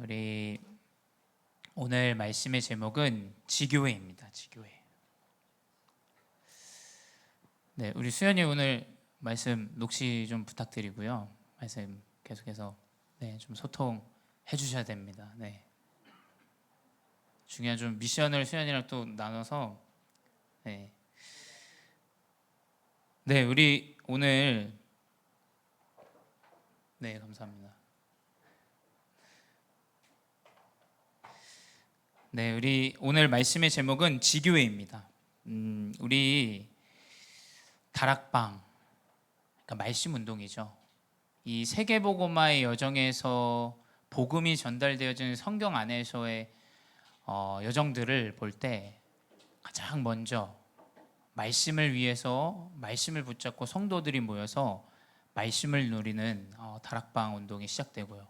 우리 오늘 말씀의 제목은 지교회입니다. 지교회. 네, 우리 수연이 오늘 말씀 녹취 좀 부탁드리고요. 말씀 계속해서 좀 소통해 주셔야 됩니다. 네. 중요한 좀 미션을 수연이랑 또 나눠서 네, 우리 오늘 감사합니다. 네, 우리 오늘 말씀의 제목은 지교회입니다. 우리 다락방, 그러니까 말씀 운동이죠. 이 세계복음화의 여정에서 복음이 전달되어지는 성경 안에서의 여정들을 볼 때 가장 먼저 말씀을 위해서 말씀을 붙잡고 성도들이 모여서 말씀을 누리는 다락방 운동이 시작되고요.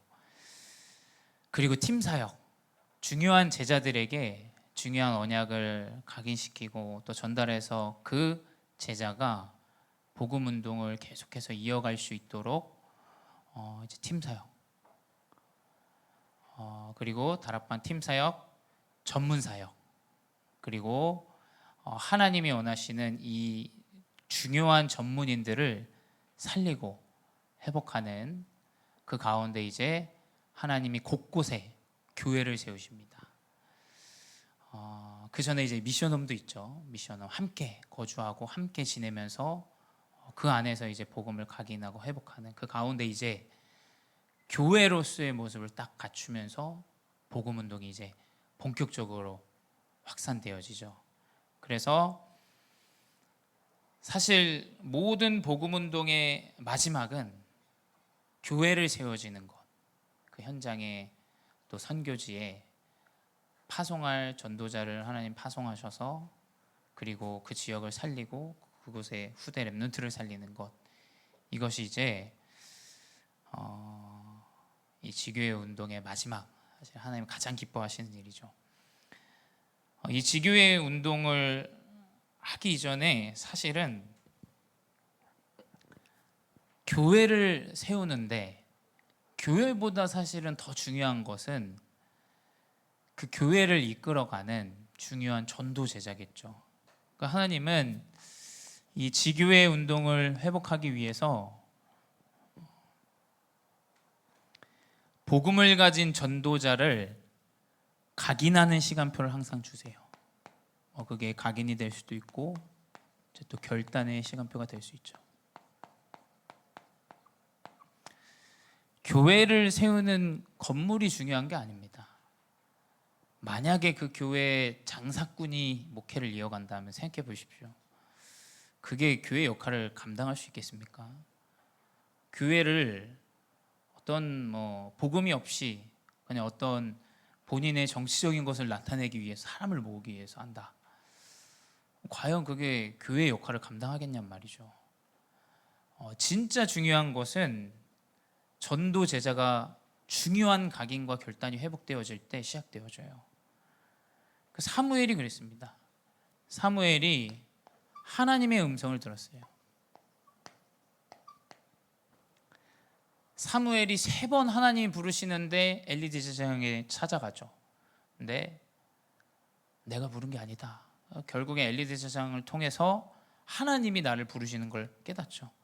그리고 팀 사역, 중요한 제자들에게 중요한 언약을 각인시키고 또 전달해서 그 제자가 복음 운동을 계속해서 이어갈 수 있도록 이제 팀 사역, 그리고 다락방 팀 사역, 전문 사역, 그리고 하나님이 원하시는 이 중요한 전문인들을 살리고 회복하는 그 가운데 이제 하나님이 곳곳에 교회를 세우십니다. 그 전에 이제 미션홈도 있죠. 미션홈 함께 거주하고 함께 지내면서 그 안에서 이제 복음을 각인하고 회복하는 그 가운데 이제 교회로서의 모습을 딱 갖추면서 복음 운동이 이제 본격적으로 확산되어지죠. 그래서 사실 모든 복음 운동의 마지막은 교회를 세워지는 것, 그 현장에 또 선교지에 파송할 전도자를 하나님 파송하셔서 그리고 그 지역을 살리고 그곳에 후대 렘넌트를 살리는 것, 이것이 이제 이 지교회 운동의 마지막, 사실 하나님 가장 기뻐하시는 일이죠. 이 지교회 운동을 하기 이전에 사실은 교회를 세우는데 교회보다 사실은 더 중요한 것은 그 교회를 이끌어가는 중요한 전도 제자겠죠. 그러니까 하나님은 이 지교회 운동을 회복하기 위해서 복음을 가진 전도자를 각인하는 시간표를 항상 주세요. 그게 각인이 될 수도 있고 또 결단의 시간표가 될 수 있죠. 교회를 세우는 건물이 중요한 게 아닙니다. 만약에 그 교회에 장사꾼이 목회를 이어간다면 생각해 보십시오. 그게 교회 역할을 감당할 수 있겠습니까? 교회를 어떤 복음이 없이 그냥 어떤 본인의 정치적인 것을 나타내기 위해서 사람을 모으기 위해서 한다. 과연 그게 교회의 역할을 감당하겠냔 말이죠. 진짜 중요한 것은 전도 제자가 중요한 각인과 결단이 회복되어질 때 시작되어져요. 그 사무엘이 그랬습니다. 사무엘이 하나님의 음성을 들었어요. 사무엘이 3번 하나님이 부르시는데 엘리 제사장에게 찾아가죠. 근데 내가 부른 게 아니다. 결국에 엘리 제사장을 통해서 하나님이 나를 부르시는 걸 깨닫죠.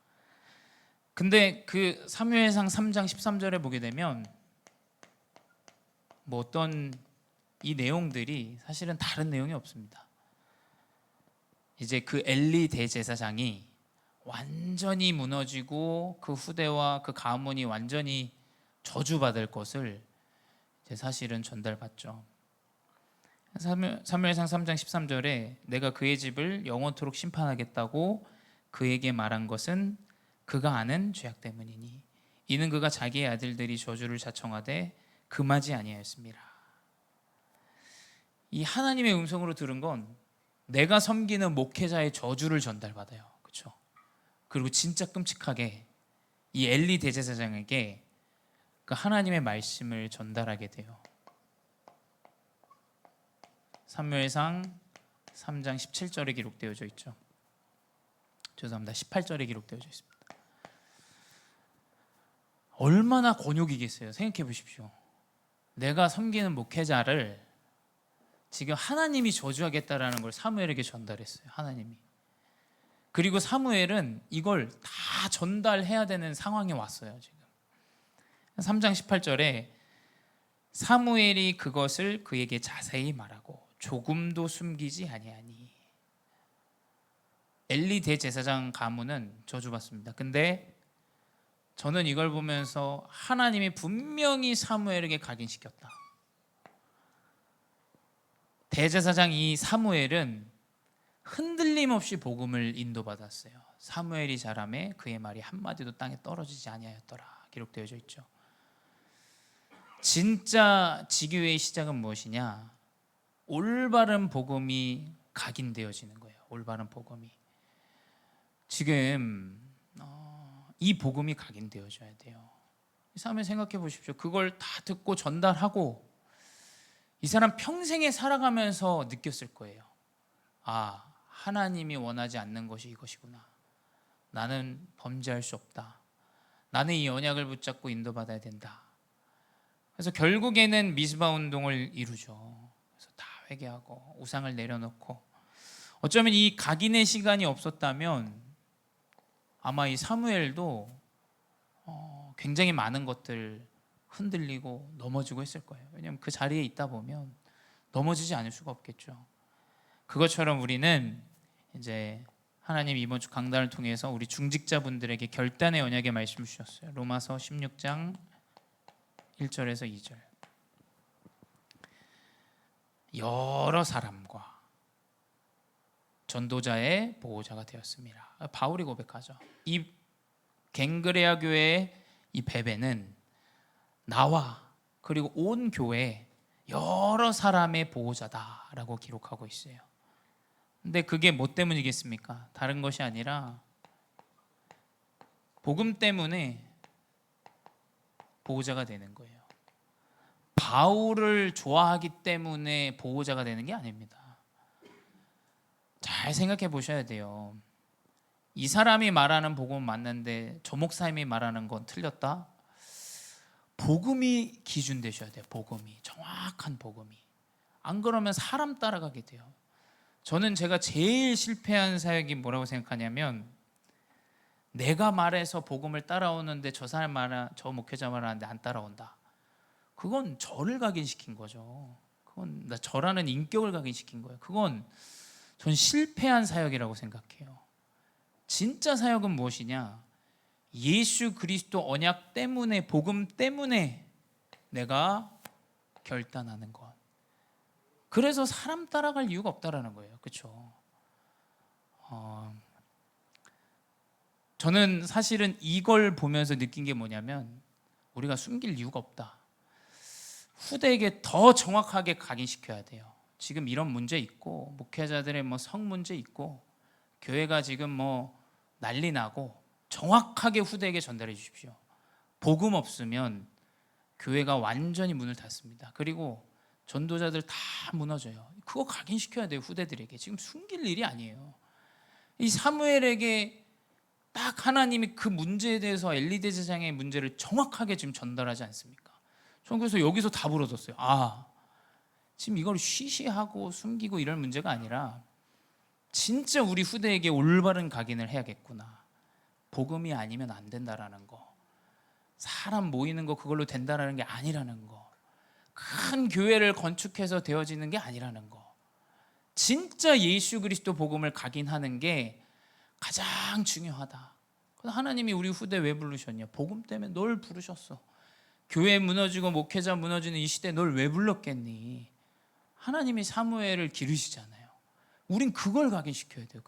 근데 그 사무엘상 3장 13절에 보게 되면 어떤 이 내용들이 사실은 다른 내용이 없습니다. 이제 그 엘리 대제사장이 완전히 무너지고 그 후대와 그 가문이 완전히 저주받을 것을 이제 사실은 전달받죠. 사무엘상 3장 13절에 내가 그의 집을 영원토록 심판하겠다고 그에게 말한 것은 그가 아는 죄악 때문이니 이는 그가 자기의 아들들이 저주를 자청하되 금하지 아니하였습니다. 이 하나님의 음성으로 들은 건 내가 섬기는 목회자의 저주를 전달받아요. 그렇죠? 그리고 진짜 끔찍하게 이 엘리 대제사장에게 그 하나님의 말씀을 전달하게 돼요. 사무엘상 3장 17절에 기록되어져 있죠. 죄송합니다. 18절에 기록되어져 있습니다. 얼마나 곤욕이겠어요. 생각해 보십시오. 내가 섬기는 목회자를 지금 하나님이 저주하겠다라는 걸 사무엘에게 전달했어요. 하나님이. 그리고 사무엘은 이걸 다 전달해야 되는 상황에 왔어요. 지금 3장 18절에 사무엘이 그것을 그에게 자세히 말하고 조금도 숨기지 아니하니. 엘리 대제사장 가문은 저주받습니다. 근데 저는 이걸 보면서 하나님이 분명히 사무엘에게 각인시켰다. 대제사장 이 사무엘은 흔들림 없이 복음을 인도받았어요. 사무엘이 자라매 그의 말이 한마디도 땅에 떨어지지 아니하였더라 기록되어져 있죠. 진짜 지교회의 시작은 무엇이냐? 올바른 복음이 각인되어지는 거예요. 올바른 복음이. 지금 이 복음이 각인되어져야 돼요. 이 사람을 생각해 보십시오. 그걸 다 듣고 전달하고 이 사람 평생에 살아가면서 느꼈을 거예요. 아, 하나님이 원하지 않는 것이 이것이구나. 나는 범죄할 수 없다. 나는 이 언약을 붙잡고 인도받아야 된다. 그래서 결국에는 미스바 운동을 이루죠. 그래서 다 회개하고 우상을 내려놓고, 어쩌면 이 각인의 시간이 없었다면 아마 이 사무엘도 굉장히 많은 것들 흔들리고 넘어지고 했을 거예요. 왜냐하면 그 자리에 있다 보면 넘어지지 않을 수가 없겠죠. 그것처럼 우리는 이제 하나님 이번 주 강단을 통해서 우리 중직자분들에게 결단의 언약의 말씀을 주셨어요. 로마서 16장 1절에서 2절. 여러 사람과 전도자의 보호자가 되었습니다. 바울이 고백하죠. 이 갱그레아 교회의 이 베베는 나와 그리고 온 교회 여러 사람의 보호자다라고 기록하고 있어요. 근데 그게 뭐 때문이겠습니까? 다른 것이 아니라 복음 때문에 보호자가 되는 거예요. 바울을 좋아하기 때문에 보호자가 되는 게 아닙니다. 잘 생각해 보셔야 돼요. 이 사람이 말하는 복음은 맞는데 저 목사님이 말하는 건 틀렸다? 복음이 기준 되셔야 돼요. 복음이, 정확한 복음이. 안 그러면 사람 따라가게 돼요. 저는 제가 제일 실패한 사역이 뭐라고 생각하냐면, 내가 말해서 복음을 따라오는데 저 사람 말하, 저 목회자 말하는데 안 따라온다. 그건 저를 각인시킨 거죠. 그건 저라는 인격을 각인시킨 거예요. 그건 전 실패한 사역이라고 생각해요. 진짜 사역은 무엇이냐? 예수 그리스도 언약 때문에, 복음 때문에 내가 결단하는 것. 그래서 사람 따라갈 이유가 없다라는 거예요. 그렇죠? 저는 사실은 이걸 보면서 느낀 게 뭐냐면, 우리가 숨길 이유가 없다. 후대에게 더 정확하게 각인시켜야 돼요. 지금 이런 문제 있고, 목회자들의 성 문제 있고, 교회가 지금 난리 나고, 정확하게 후대에게 전달해 주십시오. 복음 없으면 교회가 완전히 문을 닫습니다. 그리고 전도자들 다 무너져요. 그거 각인시켜야 돼요. 후대들에게. 지금 숨길 일이 아니에요. 이 사무엘에게 딱 하나님이 그 문제에 대해서 엘리 대제사장의 문제를 정확하게 지금 전달하지 않습니까? 저는 그래서 여기서 다 부러졌어요. 아, 지금 이걸 쉬쉬하고 숨기고 이럴 문제가 아니라 진짜 우리 후대에게 올바른 각인을 해야겠구나. 복음이 아니면 안 된다라는 거, 사람 모이는 거 그걸로 된다라는 게 아니라는 거, 큰 교회를 건축해서 되어지는 게 아니라는 거, 진짜 예수 그리스도 복음을 각인하는 게 가장 중요하다. 하나님이 우리 후대 왜 부르셨냐? 복음 때문에 널 부르셨어. 교회 무너지고 목회자 무너지는 이 시대에 널 왜 불렀겠니? 하나님이 사무엘을 기르시잖아요. 우린 그걸 각인시켜야 돼요.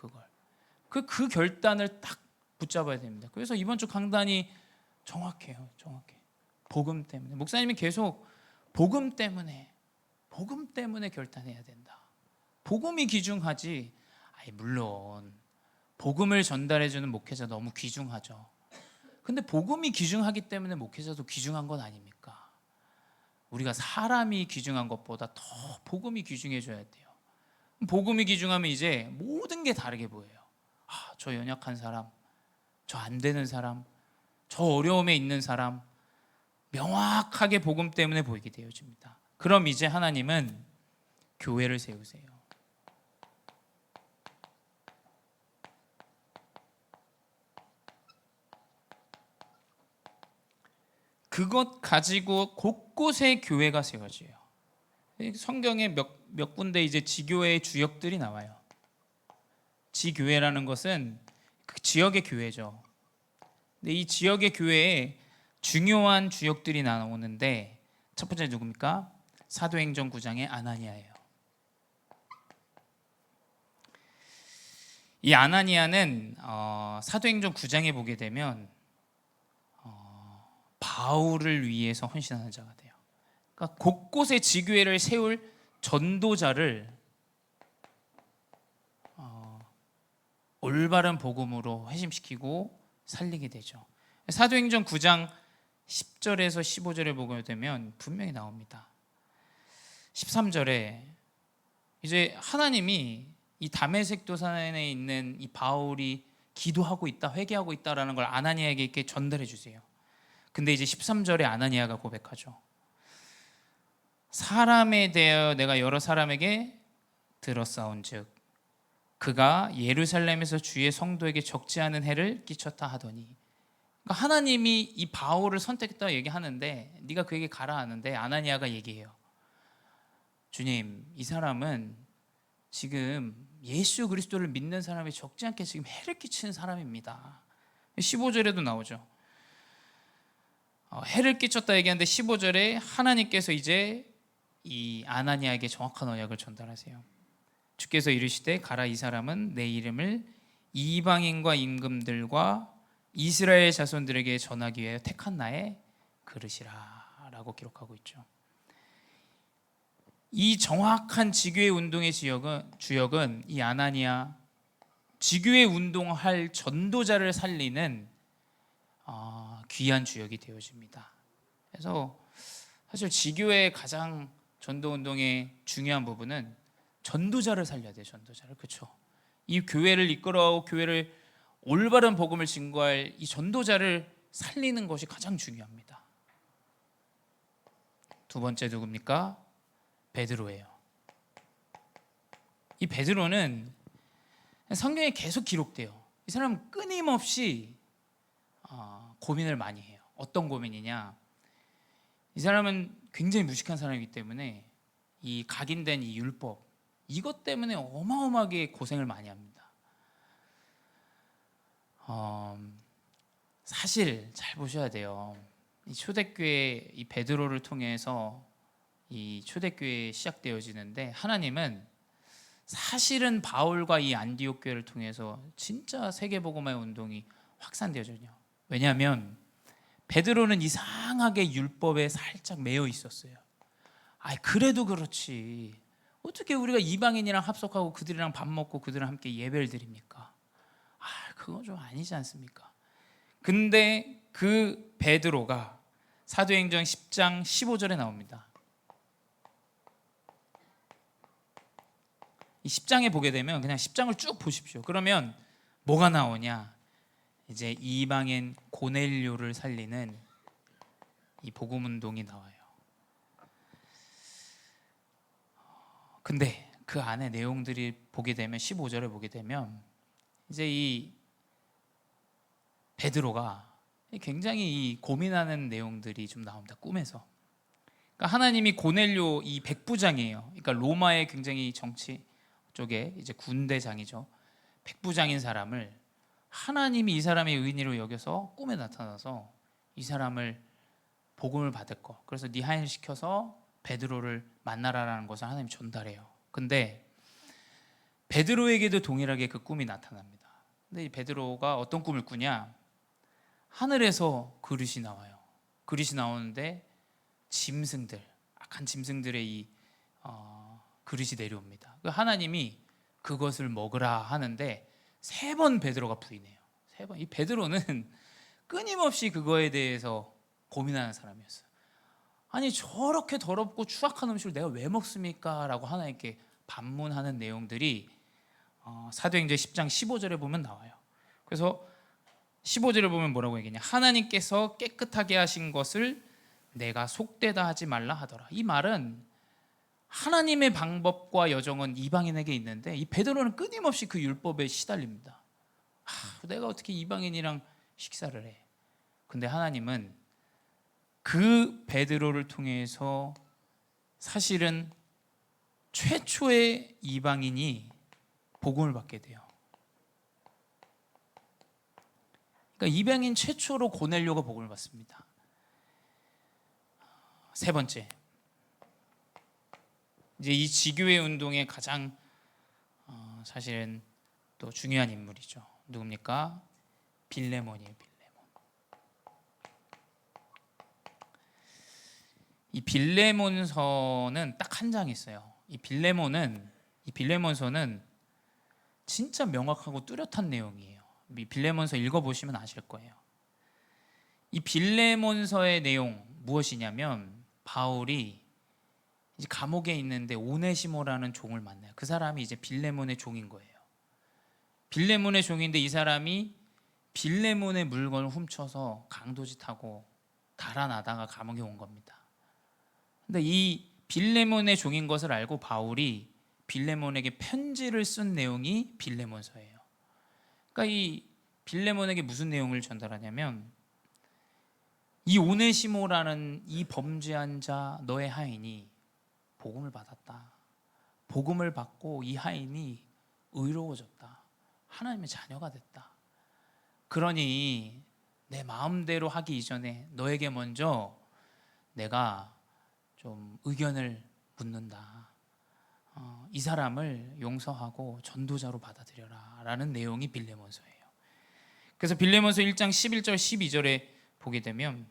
그 결단을 딱 붙잡아야 됩니다. 그래서 이번 주 강단이 정확해요. 정확해. 복음 때문에. 목사님이 계속 복음 때문에 결단해야 된다. 복음이 귀중하지. 물론 복음을 전달해주는 목회자 너무 귀중하죠. 근데 복음이 귀중하기 때문에 목회자도 귀중한 건 아닙니까? 우리가 사람이 귀중한 것보다 더 복음이 귀중해져야 돼요. 복음이 귀중하면 이제 모든 게 다르게 보여요. 저 연약한 사람, 저 안 되는 사람, 저 어려움에 있는 사람, 명확하게 복음 때문에 보이게 되어집니다. 그럼 이제 하나님은 교회를 세우세요. 그것 가지고 곳곳에 교회가 세워져요. 성경에 몇 군데 이제 지교회의 주역들이 나와요. 지교회라는 것은 그 지역의 교회죠. 근데 이 지역의 교회에 중요한 주역들이 나오는데 첫 번째 누굽니까? 사도행전 9장의 아나니아예요. 이 아나니아는 사도행전 9장에 보게 되면 바울을 위해서 헌신하는 자가 돼요. 그러니까 곳곳에 지교회를 세울 전도자를 올바른 복음으로 회심시키고 살리게 되죠. 사도행전 9장 10절에서 15절에 보게 되면 분명히 나옵니다. 13절에 이제 하나님이 이 다메섹 도산에 있는 이 바울이 기도하고 있다, 회개하고 있다라는 걸 아나니아에게 이렇게 전달해 주세요. 근데 이제 13절에 아나니아가 고백하죠. 사람에 대하여 내가 여러 사람에게 들었사온즉 그가 예루살렘에서 주의 성도에게 적지 않은 해를 끼쳤다 하더니, 그러니까 하나님이 이 바울을 선택했다고 얘기하는데 네가 그에게 가라 하는데 아나니아가 얘기해요. 주님, 이 사람은 지금 예수 그리스도를 믿는 사람이 적지 않게 지금 해를 끼치는 사람입니다. 15절에도 나오죠. 해를 끼쳤다 얘기하는데 15절에 하나님께서 이제 이 아나니아에게 정확한 언약을 전달하세요. 주께서 이르시되 가라, 이 사람은 내 이름을 이방인과 임금들과 이스라엘 자손들에게 전하기 위하여 택한 나의 그릇이라 라고 기록하고 있죠. 이 정확한 지교회 운동의 주역은 이 아나니아, 지교회 운동할 전도자를 살리는 귀한 주역이 되어집니다. 그래서 사실 지교회의 가장 전도 운동의 중요한 부분은 전도자를 살려야 돼요. 전도자를. 그렇죠? 이 교회를 이끌어가고 교회를 올바른 복음을 증거할 이 전도자를 살리는 것이 가장 중요합니다. 두 번째 누굽니까? 베드로예요. 이 베드로는 성경에 계속 기록돼요. 이 사람은 끊임없이 고민을 많이 해요. 어떤 고민이냐? 이 사람은 굉장히 무식한 사람이기 때문에 이 각인된 이 율법, 이것 때문에 어마어마하게 고생을 많이 합니다. 사실 잘 보셔야 돼요. 이 초대교회 이 베드로를 통해서 이 초대교회 시작되어지는데, 하나님은 사실은 바울과 이 안디옥 교회를 통해서 진짜 세계복음화의 운동이 확산되어져요. 왜냐하면 베드로는 이상하게 율법에 살짝 매여 있었어요. 그래도 그렇지, 어떻게 우리가 이방인이랑 합석하고 그들이랑 밥 먹고 그들이랑 함께 예배를 드립니까? 그건 좀 아니지 않습니까? 근데 그 베드로가 사도행전 10장 15절에 나옵니다. 이 10장에 보게 되면 그냥 10장을 쭉 보십시오. 그러면 뭐가 나오냐? 이제 이방인 고넬료를 살리는 이 복음 운동이 나와요. 근데 그 안에 내용들이 보게 되면 15절을 보게 되면 이제 이 베드로가 굉장히 이 고민하는 내용들이 좀 나옵니다. 꿈에서. 그러니까 하나님이 고넬료 이 백부장이에요. 그러니까 로마의 굉장히 정치 쪽에 이제 군대장이죠. 백부장인 사람을 하나님이 이 사람의 의인으로 여겨서 꿈에 나타나서 이 사람을 복음을 받을 거, 그래서 네 하인을 시켜서 베드로를 만나라라는 것을 하나님이 전달해요. 근데 베드로에게도 동일하게 그 꿈이 나타납니다. 근데 이 베드로가 어떤 꿈을 꾸냐? 하늘에서 그릇이 나와요. 그릇이 나오는데 짐승들, 악한 짐승들의 이 그릇이 내려옵니다. 하나님이 그것을 먹으라 하는데 3번 베드로가 부인해요. 3번. 이 베드로는 끊임없이 그거에 대해서 고민하는 사람이었어요. 아니, 저렇게 더럽고 추악한 음식을 내가 왜 먹습니까? 라고 하나님께 반문하는 내용들이 사도행전 10장 15절에 보면 나와요. 그래서 15절에 보면 뭐라고 얘기하냐? 하나님께서 깨끗하게 하신 것을 내가 속되다 하지 말라 하더라. 이 말은 하나님의 방법과 여정은 이방인에게 있는데 이 베드로는 끊임없이 그 율법에 시달립니다. 내가 어떻게 이방인이랑 식사를 해? 근데 하나님은 그 베드로를 통해서 사실은 최초의 이방인이 복음을 받게 돼요. 그러니까 이방인 최초로 고넬료가 복음을 받습니다. 세 번째, 이제 이 지교회 운동의 가장 사실은 또 중요한 인물이죠. 누굽니까? 빌레몬이에요. 빌레몬. 이 빌레몬서는 딱 한 장 있어요. 이 빌레몬서는 진짜 명확하고 뚜렷한 내용이에요. 이 빌레몬서 읽어보시면 아실 거예요. 이 빌레몬서의 내용 무엇이냐면 바울이 이제 감옥에 있는데 오네시모라는 종을 만나요. 그 사람이 이제 빌레몬의 종인 거예요. 빌레몬의 종인데 이 사람이 빌레몬의 물건을 훔쳐서 강도짓하고 달아나다가 감옥에 온 겁니다. 근데 이 빌레몬의 종인 것을 알고 바울이 빌레몬에게 편지를 쓴 내용이 빌레몬서예요. 그러니까 이 빌레몬에게 무슨 내용을 전달하냐면 이 오네시모라는 이 범죄한 자 너의 하인이 복음을 받았다. 복음을 받고 이 하인이 의로워졌다. 하나님의 자녀가 됐다. 그러니 내 마음대로 하기 이전에 너에게 먼저 내가 좀 의견을 묻는다. 이 사람을 용서하고 전도자로 받아들여라 라는 내용이 빌레몬서예요. 그래서 빌레몬서 1장 11절 12절에 보게 되면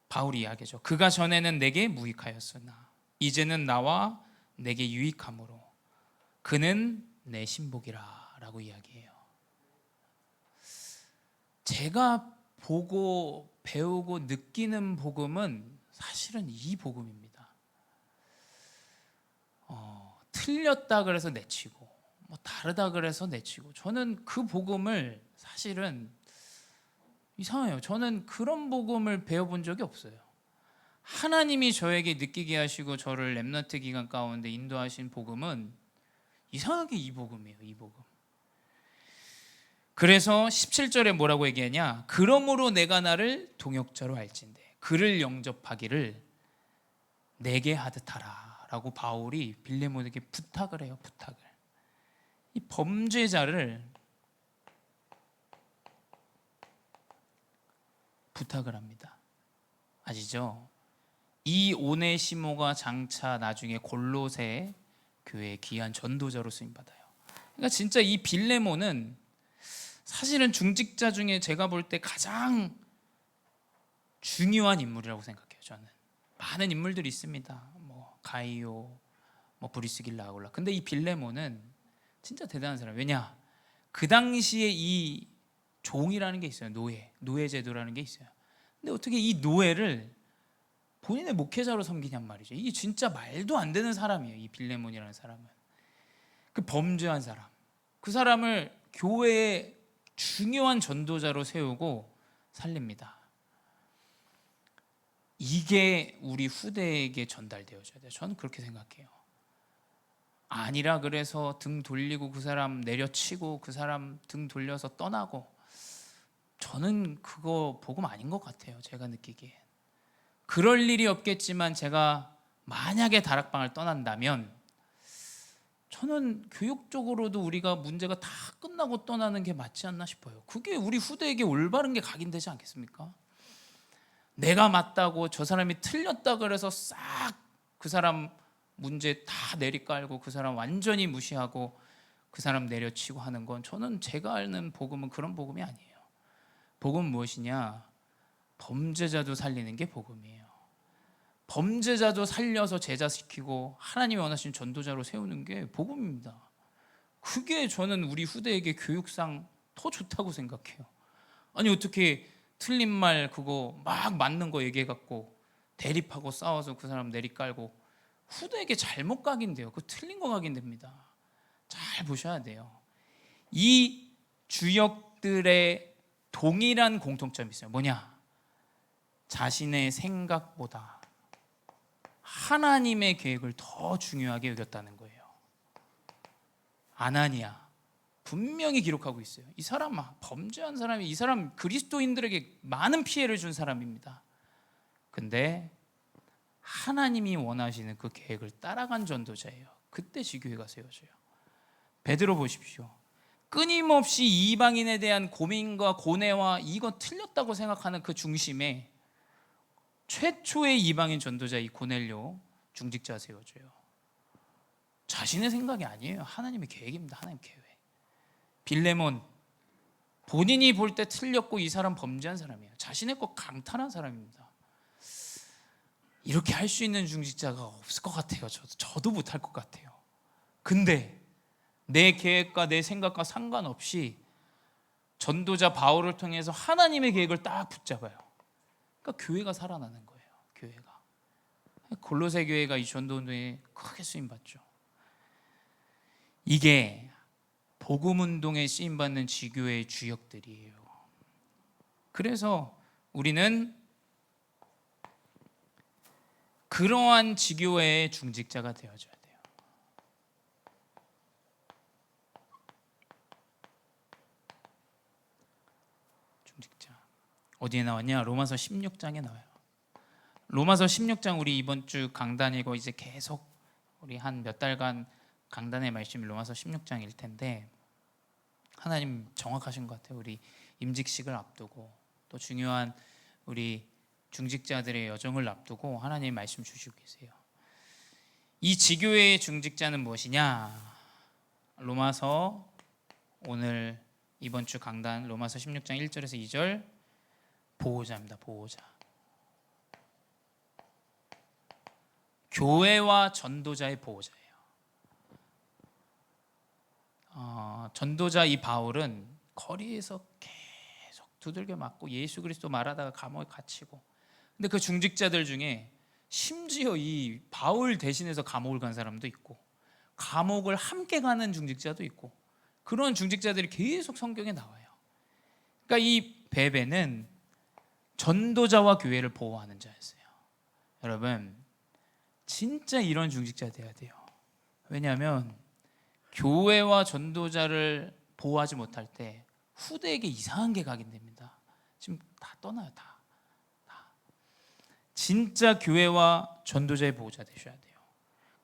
바울이 이야기하죠. 그가 전에는 내게 무익하였으나 이제는 나와 내게 유익함으로 그는 내 신복이라 라고 이야기해요. 제가 보고 배우고 느끼는 복음은 사실은 이 복음입니다. 틀렸다 그래서 내치고 뭐 다르다 그래서 내치고 저는 그 복음을 사실은 이상해요. 저는 그런 복음을 배워본 적이 없어요. 하나님이 저에게 느끼게 하시고 저를 렘넌트 기간 가운데 인도하신 복음은 이상하게 이 복음이에요. 이 복음. 그래서 17절에 뭐라고 얘기하냐? 그러므로 내가 나를 동역자로 알진대 그를 영접하기를 내게 하듯 하라 라고 바울이 빌레몬에게 부탁을 해요. 부탁을. 이 범죄자를 부탁을 합니다. 아시죠? 이 오네시모가 장차 나중에 골로새 교회의 귀한 전도자로 쓰임받아요. 그러니까 진짜 이 빌레몬은 사실은 중직자 중에 제가 볼 때 가장 중요한 인물이라고 생각해요. 저는 많은 인물들이 있습니다. 뭐 가이오, 뭐 브리스길라 아굴라. 근데 이 빌레몬은 진짜 대단한 사람. 왜냐? 그 당시에 이 종이라는 게 있어요. 노예 제도라는 게 있어요. 근데 어떻게 이 노예를 본인의 목회자로 섬기냔 말이죠. 이게 진짜 말도 안 되는 사람이에요. 이 빌레몬이라는 사람은. 그 범죄한 사람. 그 사람을 교회의 중요한 전도자로 세우고 살립니다. 이게 우리 후대에게 전달되어져야 돼요. 저는 그렇게 생각해요. 아니라 그래서 등 돌리고 그 사람 내려치고 그 사람 등 돌려서 떠나고 저는 그거 복음 아닌 것 같아요. 제가 느끼기엔. 그럴 일이 없겠지만 제가 만약에 다락방을 떠난다면 저는 교육적으로도 우리가 문제가 다 끝나고 떠나는 게 맞지 않나 싶어요. 그게 우리 후대에게 올바른 게 각인되지 않겠습니까? 내가 맞다고 저 사람이 틀렸다 그래서 싹 그 사람 문제 다 내리깔고 그 사람 완전히 무시하고 그 사람 내려치고 하는 건 저는 제가 아는 복음은 그런 복음이 아니에요. 복음은 무엇이냐? 범죄자도 살리는 게 복음이에요. 범죄자도 살려서 제자시키고 하나님이 원하시는 전도자로 세우는 게 복음입니다. 그게 저는 우리 후대에게 교육상 더 좋다고 생각해요. 아니 어떻게 틀린 말 그거 막 맞는 거 얘기해갖고 대립하고 싸워서 그 사람 내리깔고 후대에게 잘못 각인돼요. 그 틀린 거 각인됩니다. 잘 보셔야 돼요. 이 주역들의 동일한 공통점이 있어요. 뭐냐? 자신의 생각보다 하나님의 계획을 더 중요하게 여겼다는 거예요. 아나니아 분명히 기록하고 있어요. 이 사람 범죄한 사람이, 이 사람 그리스도인들에게 많은 피해를 준 사람입니다. 근데 하나님이 원하시는 그 계획을 따라간 전도자예요. 그때 지교회가 세워져요. 베드로 보십시오. 끊임없이 이방인에 대한 고민과 고뇌와 이거 틀렸다고 생각하는 그 중심에 최초의 이방인 전도자 이 고넬료 중직자 세워줘요. 자신의 생각이 아니에요. 하나님의 계획입니다. 하나님 계획. 빌레몬 본인이 볼 때 틀렸고 이 사람 범죄한 사람이에요. 자신의 것 강탈한 사람입니다. 이렇게 할 수 있는 중직자가 없을 것 같아요. 저도 못할 것 같아요. 근데 내 계획과 내 생각과 상관없이 전도자 바울을 통해서 하나님의 계획을 딱 붙잡아요. 그러니까 교회가 살아나는 거예요. 교회가. 골로새 교회가 이 전도운동에 크게 쓰임받죠. 이게 복음운동에 쓰임받는 지교회의 주역들이에요. 그래서 우리는 그러한 지교회의 중직자가 되어줘야 돼요. 중직자 어디에 나왔냐? 로마서 16장에 나와요. 로마서 16장 우리 이번 주 강단이고 이제 계속 우리 한 몇 달간 강단의 말씀이 로마서 16장일 텐데 하나님 정확하신 것 같아요. 우리 임직식을 앞두고 또 중요한 우리 중직자들의 여정을 앞두고 하나님 말씀 주시고 계세요. 이 지교회의 중직자는 무엇이냐? 로마서 오늘 이번 주 강단 로마서 16장 1절에서 2절 보호자입니다. 보호자. 교회와 전도자의 보호자예요. 전도자 이 바울은 거리에서 계속 두들겨 맞고 예수 그리스도 말하다가 감옥에 갇히고, 근데 그 중직자들 중에 심지어 이 바울 대신해서 감옥을 간 사람도 있고 감옥을 함께 가는 중직자도 있고 그런 중직자들이 계속 성경에 나와요. 그러니까 이 베베는 전도자와 교회를 보호하는 자였어요. 여러분 진짜 이런 중직자 돼야 돼요. 왜냐하면 교회와 전도자를 보호하지 못할 때 후대에게 이상한 게 각인됩니다. 지금 다 떠나요. 다. 진짜 교회와 전도자의 보호자 되셔야 돼요.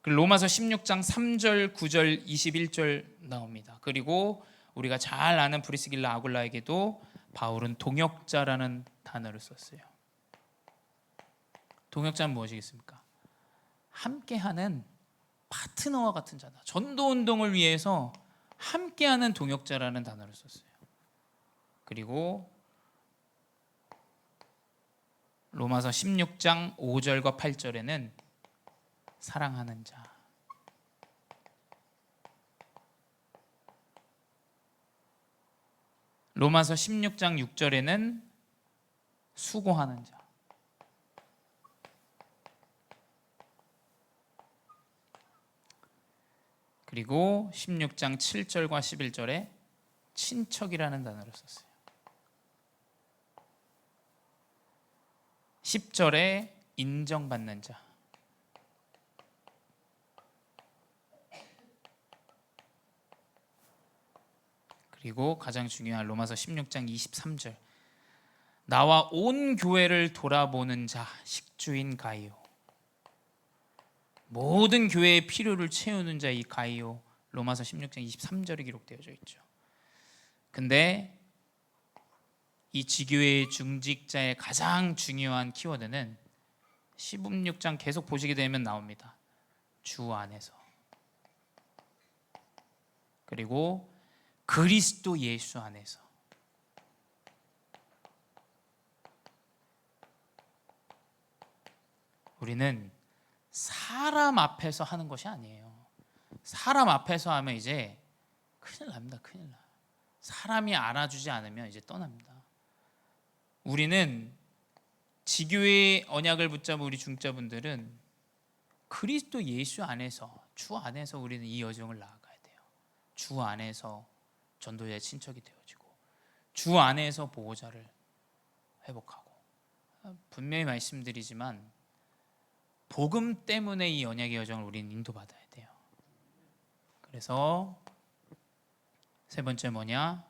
로마서 16장 3절, 9절, 21절 나옵니다. 그리고 우리가 잘 아는 브리스길라 아굴라에게도 바울은 동역자라는 단어를 썼어요. 동역자는 무엇이겠습니까? 함께하는 파트너와 같은 자다. 전도운동을 위해서 함께하는 동역자라는 단어를 썼어요. 그리고 로마서 16장 5절과 8절에는 사랑하는 자, 로마서 16장 6절에는 수고하는 자, 그리고 16장 7절과 11절에 친척이라는 단어를 썼어요. 10절에 인정받는 자, 그리고 가장 중요한 로마서 16장 23절 나와 온 교회를 돌아보는 자, 식주인 가이오. 모든 교회의 필요를 채우는 자 이 가이오, 로마서 16장 23절에 기록되어져 있죠. 근데 이 지교회의 중직자의 가장 중요한 키워드는 16장 계속 보시게 되면 나옵니다. 주 안에서. 그리고 그리스도 예수 안에서. 우리는 사람 앞에서 하는 것이 아니에요. 사람 앞에서 하면 이제 큰일 납니다. 큰일 나. 사람이 알아주지 않으면 이제 떠납니다. 우리는 지교회의 언약을 붙잡은 우리 중자분들은 그리스도 예수 안에서, 주 안에서 우리는 이 여정을 나아가야 돼요. 주 안에서 전도자의 친척이 되어지고 주 안에서 보호자를 회복하고 분명히 말씀드리지만 복음 때문에 이 언약의 여정을 우리는 인도받아야 돼요. 그래서 세 번째 뭐냐?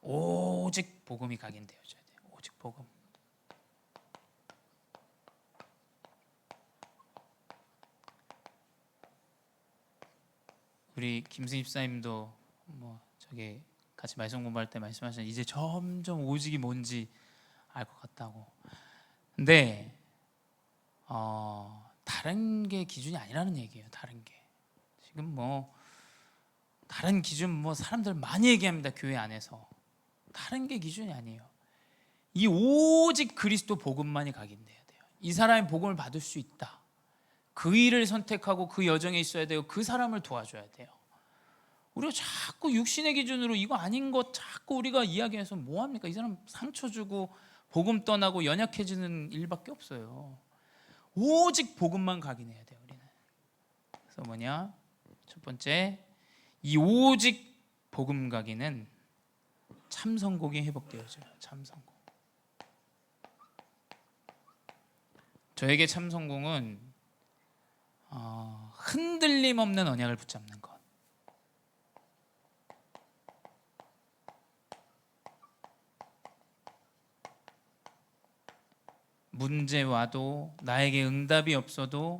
오직 복음이 각인되어져야 돼요. 오직 복음. 우리 김승희 집사님도 저기 같이 말씀 공부할 때 말씀하신 이제 점점 오직이 뭔지 알 것 같다고. 근데 다른 게 기준이 아니라는 얘기예요. 다른 게 지금 다른 기준 사람들 많이 얘기합니다. 교회 안에서 다른 게 기준이 아니에요. 이 오직 그리스도 복음만이 각인돼야 돼요. 이 사람이 복음을 받을 수 있다. 그 일을 선택하고 그 여정에 있어야 돼요. 그 사람을 도와줘야 돼요. 우리가 자꾸 육신의 기준으로 이거 아닌 것 자꾸 우리가 이야기해서 뭐합니까? 이 사람 상처 주고 복음 떠나고 연약해지는 일밖에 없어요. 오직 복음만 각인해야 돼요. 우리는. 그래서 뭐냐? 첫 번째, 이 오직 복음 각인은 참성공이 회복되어져요. 참성공. 저에게 참성공은 흔들림 없는 언약을 붙잡는 것. 문제 와도 나에게 응답이 없어도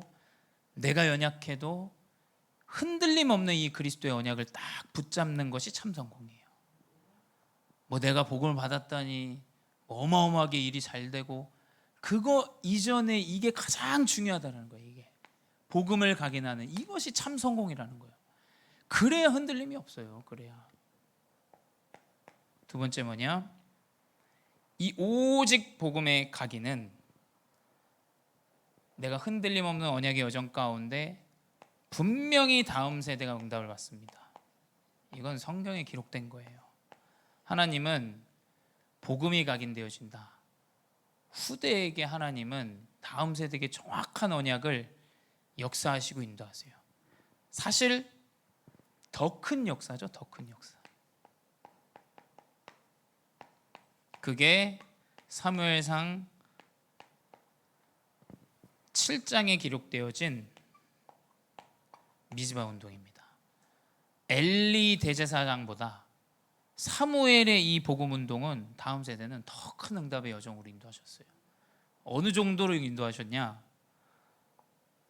내가 연약해도 흔들림 없는 이 그리스도의 언약을 딱 붙잡는 것이 참 성공이에요. 내가 복음을 받았다니 어마어마하게 일이 잘 되고 그거 이전에 이게 가장 중요하다는 거예요. 이게 복음을 각인하는 이것이 참 성공이라는 거예요. 그래야 흔들림이 없어요. 그래야. 두 번째 뭐냐? 이 오직 복음의 각인은 내가 흔들림 없는 언약의 여정 가운데 분명히 다음 세대가 응답을 받습니다. 이건 성경에 기록된 거예요. 하나님은 복음이 각인되어진다. 후대에게 하나님은 다음 세대에게 정확한 언약을 역사하시고 인도하세요. 사실 더 큰 역사죠. 더 큰 역사. 그게 사무엘상 7장에 기록되어진 미즈바 운동입니다. 엘리 대제사장보다 사무엘의 이 복음 운동은 다음 세대는 더 큰 응답의 여정으로 인도하셨어요. 어느 정도로 인도하셨냐?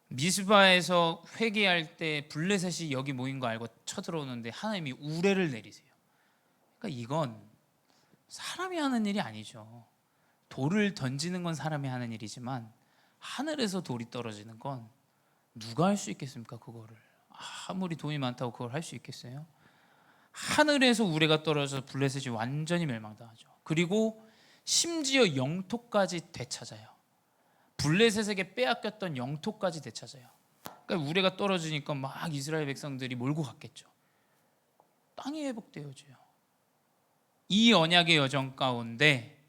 미스바에서 회개할 때 블레셋이 여기 모인 거 알고 쳐들어오는데 하나님이 우레를 내리세요. 그러니까 이건 사람이 하는 일이 아니죠. 돌을 던지는 건 사람이 하는 일이지만 하늘에서 돌이 떨어지는 건 누가 할 수 있겠습니까? 그거를 아무리 돈이 많다고 그걸 할 수 있겠어요? 하늘에서 우레가 떨어져서 블레셋이 완전히 멸망당하죠. 그리고 심지어 영토까지 되찾아요. 블레셋에게 빼앗겼던 영토까지 되찾아요. 그러니까 우레가 떨어지니까 막 이스라엘 백성들이 몰고 갔겠죠. 땅이 회복되어져요. 이 언약의 여정 가운데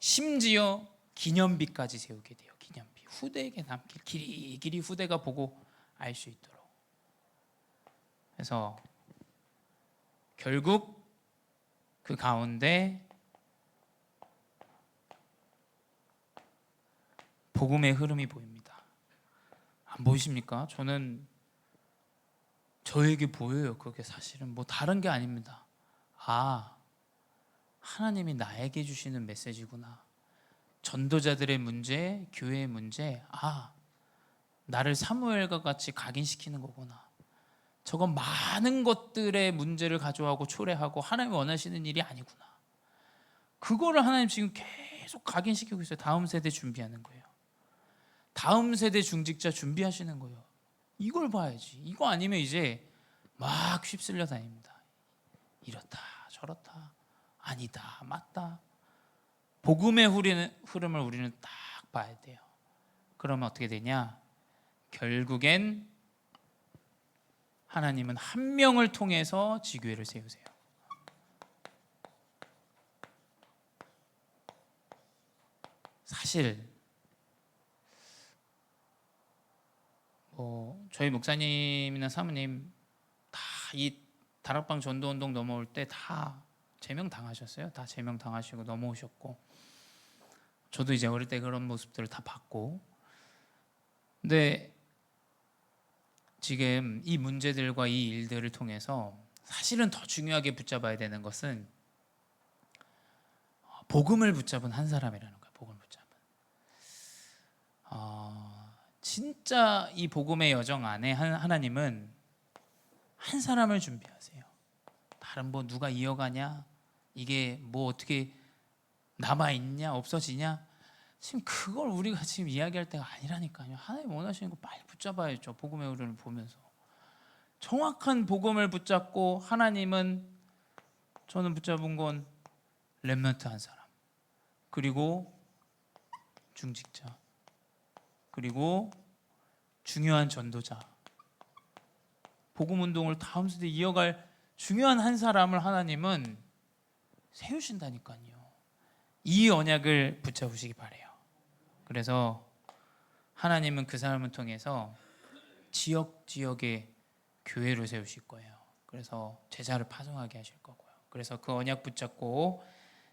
심지어 기념비까지 세우게 돼요. 기념비. 후대에게 남길 길이 후대가 보고 알 수 있도록. 그래서 결국 그 가운데 복음의 흐름이 보입니다. 안 보이십니까? 저에게 보여요. 그게 사실은 다른 게 아닙니다. 하나님이 나에게 주시는 메시지구나. 전도자들의 문제, 교회의 문제, 나를 사무엘과 같이 각인시키는 거구나. 저건 많은 것들의 문제를 가져가고 초래하고 하나님이 원하시는 일이 아니구나. 그거를 하나님 지금 계속 각인시키고 있어요. 다음 세대 준비하는 거예요. 다음 세대 중직자 준비하시는 거예요. 이걸 봐야지. 이거 아니면 이제 막 휩쓸려 다닙니다. 이렇다 저렇다 아니다 맞다. 복음의 흐름을 우리는 딱 봐야 돼요. 그러면 어떻게 되냐? 결국엔 하나님은 한 명을 통해서 지교회를 세우세요. 사실 저희 목사님이나 사모님 다 이 다락방 전도운동 넘어올 때 다 제명 당하셨어요. 다 제명 당하시고 넘어오셨고 저도 이제 어릴 때 그런 모습들을 다 봤고, 근데 지금 이 문제들과 이 일들을 통해서 사실은 더 중요하게 붙잡아야 되는 것은 복음을 붙잡은 한 사람이라는 거예요. 복음을 붙잡은. 진짜 이 복음의 여정 안에 하나님은 한 사람을 준비하세요. 다른 뭐 누가 이어가냐, 이게 뭐 어떻게 남아 있냐, 없어지냐, 지금 그걸 우리가 지금 이야기할 때가 아니라니까요. 하나님 원하시는 거 빨리 붙잡아야죠. 복음의 흐름을 보면서 정확한 복음을 붙잡고, 하나님은, 저는 붙잡은 건 렘넌트 한 사람, 그리고 중직자, 그리고 중요한 전도자, 복음 운동을 다음 세대에 이어갈 중요한 한 사람을 하나님은 세우신다니까요. 이 언약을 붙잡으시기 바래요. 그래서 하나님은 그 사람을 통해서 지역의 교회를 세우실 거예요. 그래서 제자를 파송하게 하실 거고요. 그래서 그 언약 붙잡고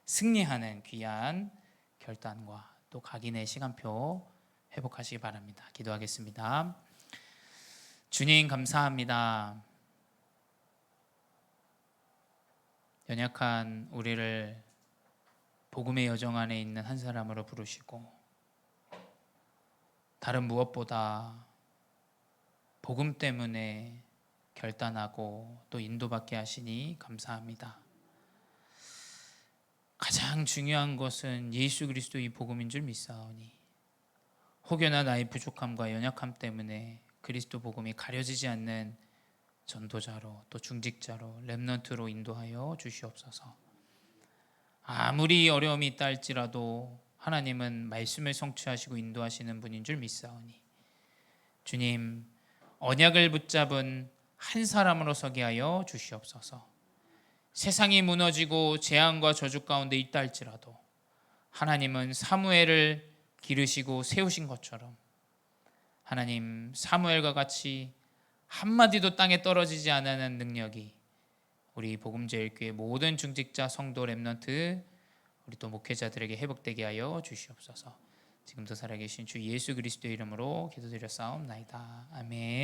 승리하는 귀한 결단과 또 각인의 시간표 회복하시기 바랍니다. 기도하겠습니다. 주님 감사합니다. 연약한 우리를 복음의 여정 안에 있는 한 사람으로 부르시고, 다른 무엇보다 복음 때문에 결단하고 또 인도받게 하시니 감사합니다. 가장 중요한 것은 예수 그리스도의 복음인 줄 믿사오니, 혹여나 나의 부족함과 연약함 때문에 그리스도 복음이 가려지지 않는 전도자로, 또 중직자로, 렘넌트로 인도하여 주시옵소서. 아무리 어려움이 있다 할지라도 하나님은 말씀을 성취하시고 인도하시는 분인 줄 믿사오니, 주님, 언약을 붙잡은 한 사람으로 서게 하여 주시옵소서. 세상이 무너지고 재앙과 저주 가운데 있다 할지라도 하나님은 사무엘을 기르시고 세우신 것처럼, 하나님, 사무엘과 같이 한마디도 땅에 떨어지지 않는 능력이 우리 복음제일교회 모든 중직자, 성도, 렘넌트, 우리 또 목회자들에게 회복되게 하여 주시옵소서. 지금도 살아계신 주 예수 그리스도의 이름으로 기도드렸사옵나이다. 아멘.